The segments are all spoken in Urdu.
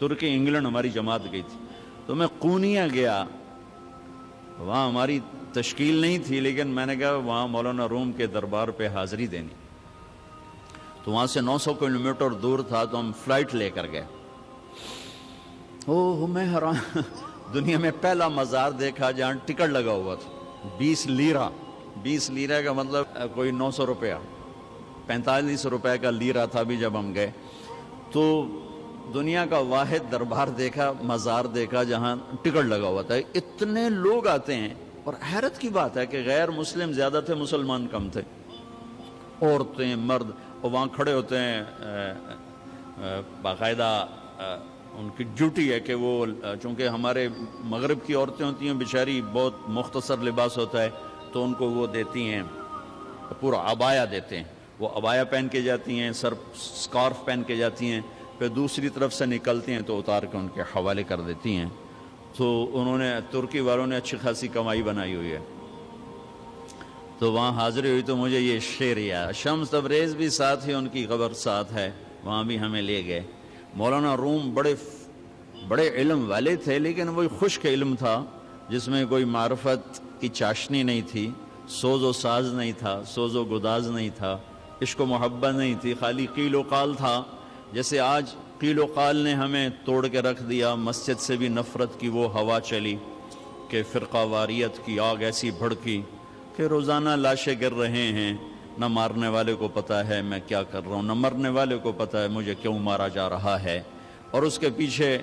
ترکی انگلینڈ ہماری جماعت گئی تھی تو میں قونیہ گیا، وہاں ہماری تشکیل نہیں تھی، لیکن میں نے کہا وہاں مولانا روم کے دربار پہ حاضری دینی، تو وہاں سے 900 کلومیٹر دور تھا، تو ہم فلائٹ لے کر گئے۔ میں حیران، دنیا میں پہلا مزار دیکھا جہاں ٹکٹ لگا ہوا تھا، 20 لیرہ، 20 لیرہ کا مطلب کوئی 900 روپیہ، 45 روپے کا لیرہ تھا بھی جب ہم گئے۔ تو دنیا کا واحد دربار دیکھا، مزار دیکھا جہاں ٹکٹ لگا ہوا تھا۔ اتنے لوگ آتے ہیں، اور حیرت کی بات ہے کہ غیر مسلم زیادہ تھے، مسلمان کم تھے، عورتیں مرد، اور وہاں کھڑے ہوتے ہیں، باقاعدہ ان کی ڈیوٹی ہے کہ وہ، چونکہ ہمارے مغرب کی عورتیں ہوتی ہیں بیچاری، بہت مختصر لباس ہوتا ہے، تو ان کو وہ دیتی ہیں پورا عبایا دیتے ہیں، وہ عبایا پہن کے جاتی ہیں، سر سکارف پہن کے جاتی ہیں، پھر دوسری طرف سے نکلتی ہیں تو اتار کے ان کے حوالے کر دیتی ہیں۔ تو انہوں نے، ترکی والوں نے اچھی خاصی کمائی بنائی ہوئی ہے۔ تو وہاں حاضری ہوئی تو مجھے یہ شعر یاد، شمس تبریز بھی ساتھ ہی، ان کی قبر ساتھ ہے، وہاں بھی ہمیں لے گئے۔ مولانا روم بڑے علم والے تھے، لیکن وہی خشک علم تھا جس میں کوئی معرفت کی چاشنی نہیں تھی، سوز و ساز نہیں تھا، سوز و گداز نہیں تھا، عشق و محبت نہیں تھی، خالی قیل و قال تھا۔ جیسے آج قیل و قال نے ہمیں توڑ کے رکھ دیا، مسجد سے بھی نفرت کی وہ ہوا چلی کہ فرقہ واریت کی آگ ایسی بھڑکی کہ روزانہ لاشیں گر رہے ہیں، نہ مارنے والے کو پتہ ہے میں کیا کر رہا ہوں، نہ مرنے والے کو پتہ ہے مجھے کیوں مارا جا رہا ہے، اور اس کے پیچھے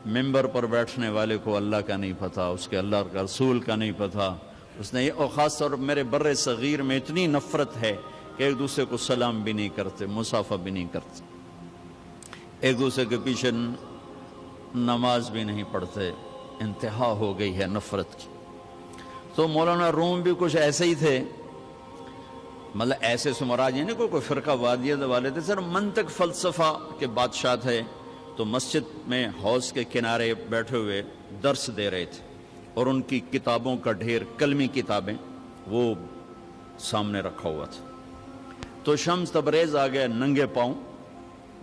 ممبر پر بیٹھنے والے کو اللہ کا نہیں پتہ، اس کے اللہ کا رسول کا نہیں پتہ، اس نے، اور خاص طور پر میرے بر صغیر میں اتنی نفرت ہے کہ ایک دوسرے کو سلام بھی نہیں کرتے، مصافحہ بھی نہیں کرتے، ایک دوسرے کے پیچھے نماز بھی نہیں پڑھتے، انتہا ہو گئی ہے نفرت کی۔ تو مولانا روم بھی کچھ ایسے ہی تھے، مطلب ایسے سے مراد یہ نہیں کوئی فرقہ وادیت والے تھے، سر منطق فلسفہ کے بادشاہ تھے۔ تو مسجد میں حوض کے کنارے بیٹھے ہوئے درس دے رہے تھے، اور ان کی کتابوں کا ڈھیر، کلمی کتابیں، وہ سامنے رکھا ہوا تھا۔ تو شمس تبریز آ گئے ننگے پاؤں،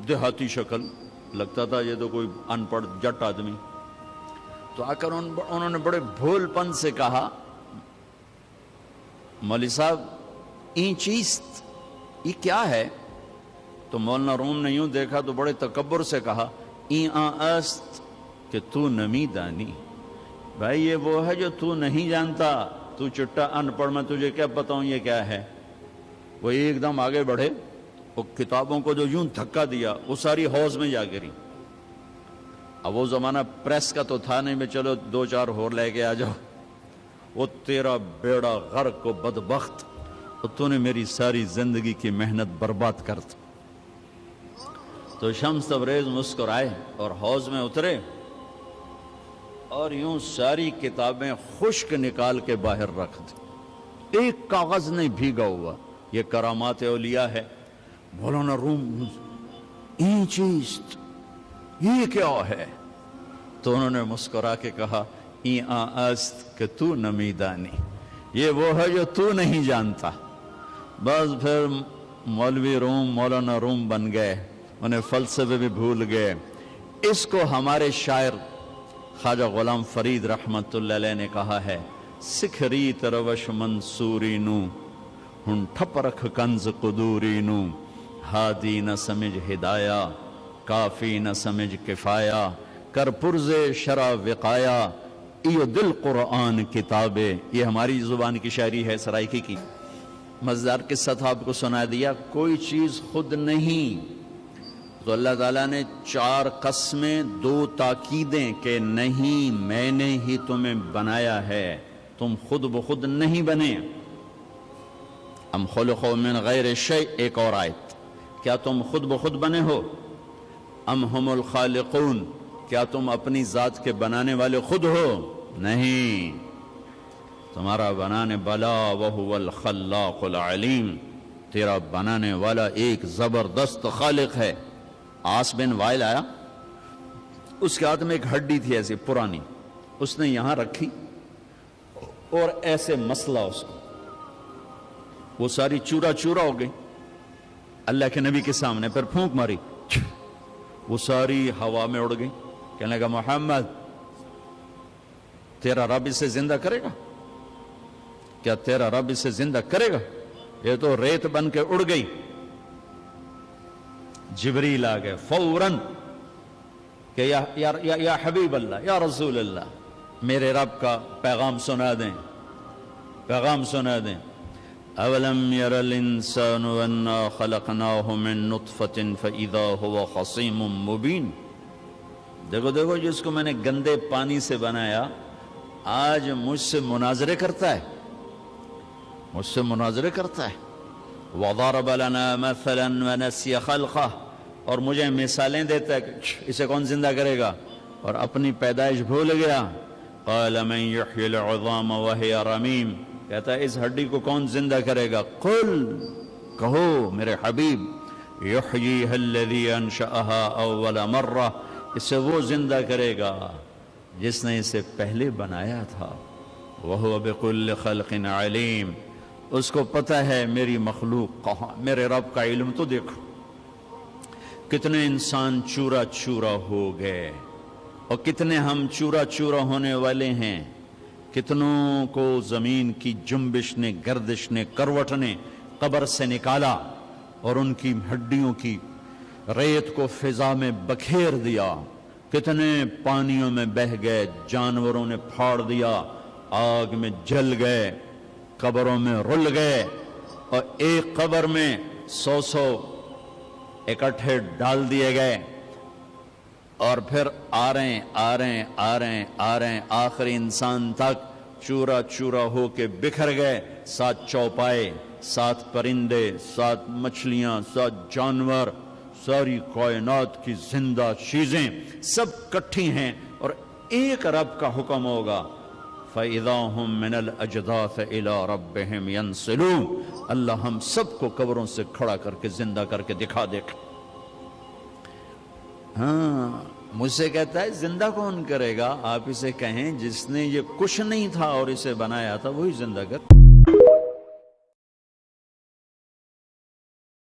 دیہاتی شکل، لگتا تھا یہ تو کوئی ان پڑھ جٹ آدمی۔ تو آ کر انہوں نے بڑے بھول پن سے کہا، مولوی صاحب این چیست، یہ کیا ہے؟ تو مولانا روم نے یوں دیکھا تو بڑے تکبر سے کہا، این است کہ تو نمی دانی، بھائی یہ وہ ہے جو تو نہیں جانتا، تو چٹا ان پڑھ، میں تجھے کیا بتاؤں یہ کیا ہے۔ وہ ایک دم آگے بڑھے، وہ کتابوں کو جو یوں دھکا دیا وہ ساری حوض میں جا گری۔ اب وہ زمانہ پریس کا تو تھا نہیں، میں چلو 2-4 اور لے کے آ جاؤ، وہ تیرا بیڑا غرق و بدبخت، تو نے میری ساری زندگی کی محنت برباد کر دی۔ تو شمس تبریز مسکرائے اور حوض میں اترے، اور یوں ساری کتابیں خشک نکال کے باہر رکھ دی، ایک کاغذ نہیں بھیگا ہوا۔ یہ کرامات اولیاء ہے۔ مولانا روم، این چیست، یہ کیا ہے؟ تو انہوں نے مسکرا کے کہا، این است کہ تو نمی دانی، یہ وہ ہے جو تو نہیں جانتا۔ بس پھر مولوی روم مولانا روم بن گئے، انہیں فلسفے بھی بھول گئے۔ اس کو ہمارے شاعر خواجہ غلام فرید رحمت اللہ علیہ نے کہا ہے، سکھری تروش منصوری نو، ہن ٹھپ رکھ کنز قدوری نو، ہادی نہ سمجھ ہدایہ، کافی نہ سمجھ کفایہ، کر پرز شرع وقایا، ایو دل قرآن کتابے۔ یہ ہماری زبان کی شاعری ہے، سرائکی کی۔ مزدار قصہ تھا، آپ کو سنا دیا۔ کوئی چیز خود نہیں، تو اللہ تعالیٰ نے 4 قسمیں، 2 تاکیدیں کہ نہیں، میں نے ہی تمہیں بنایا ہے، تم خود بخود نہیں بنے۔ ام خلقوا من غیر شیء، ایک اور آیت، کیا تم خود بخود بنے ہو؟ ام ہم الخالقون، کیا تم اپنی ذات کے بنانے والے خود ہو؟ نہیں، تمہارا بنانے بلا وہو الخلاق العلیم، تیرا بنانے والا ایک زبردست خالق ہے۔ آس بن وائل آیا، اس کے ہاتھ میں ایک ہڈی تھی ایسی پرانی، اس نے یہاں رکھی اور ایسے مسئلہ اس کو، وہ ساری چورا چورا ہو گئی اللہ کے نبی کے سامنے، پھر پھونک ماری، وہ ساری ہوا میں اڑ گئی۔ کہنے لگا محمد تیرا رب اسے زندہ کرے گا؟ کیا تیرا رب اسے زندہ کرے گا؟ یہ تو ریت بن کے اڑ گئی۔ جبریل آ گئے فوراً کہ یا حبیب اللہ، یا رسول اللہ، میرے رب کا پیغام سنا دیں، پیغام سنا دیں۔ اولم یر الانسان انا خلقناہ من نطفۃ فاذا هو خصیم مبین۔ دیکھو دیکھو جس کو میں نے گندے پانی سے بنایا آج مجھ سے مناظرے کرتا ہے، مجھ سے مناظرے کرتا ہے۔ وضرب لنا مثلا ونسی خلقہ، اور مجھے مثالیں دیتا ہے کہ اسے کون زندہ کرے گا، اور اپنی پیدائش بھول گیا۔ قال من یحیی العظام وہی رمیم، کہتا ہے اس ہڈی کو کون زندہ کرے گا؟ قل، کہو میرے حبیب، یحییھا الذی انشأھا اول مرہ، اسے وہ زندہ کرے گا جس نے اسے پہلے بنایا تھا۔ وہو بکل خلق علیم، اس کو پتہ ہے میری مخلوق کہاں۔ میرے رب کا علم تو دیکھو، کتنے انسان چورا چورا ہو گئے، اور کتنے ہم چورا چورا ہونے والے ہیں۔ کتنوں کو زمین کی جنبش نے، گردش نے، کروٹ نے قبر سے نکالا اور ان کی ہڈیوں کی ریت کو فضا میں بکھیر دیا۔ کتنے پانیوں میں بہہ گئے، جانوروں نے پھاڑ دیا، آگ میں جل گئے، قبروں میں رل گئے، اور ایک قبر میں 100 اکٹھے ڈال دیے گئے، اور پھر آ رہے ہیں آخری انسان تک چورا چورا ہو کے بکھر گئے۔ 7 چوپائے، 7 پرندے، 7 مچھلیاں، 7 جانور، ساری کائنات کی زندہ چیزیں سب کٹھی ہیں، اور ایک رب کا حکم ہوگا فَإِذَا هُم مِّنَ الْأَجْدَاثِ إِلَىٰ رَبِّهِمْ يَنْسِلُونَ۔ اللہ ہم سب کو قبروں سے کھڑا کر کے زندہ کر کے دکھا دے۔ ہاں، مجھ سے کہتا ہے زندہ کون کرے گا؟ آپ اسے کہیں جس نے یہ کچھ نہیں تھا اور اسے بنایا تھا وہی زندہ کر۔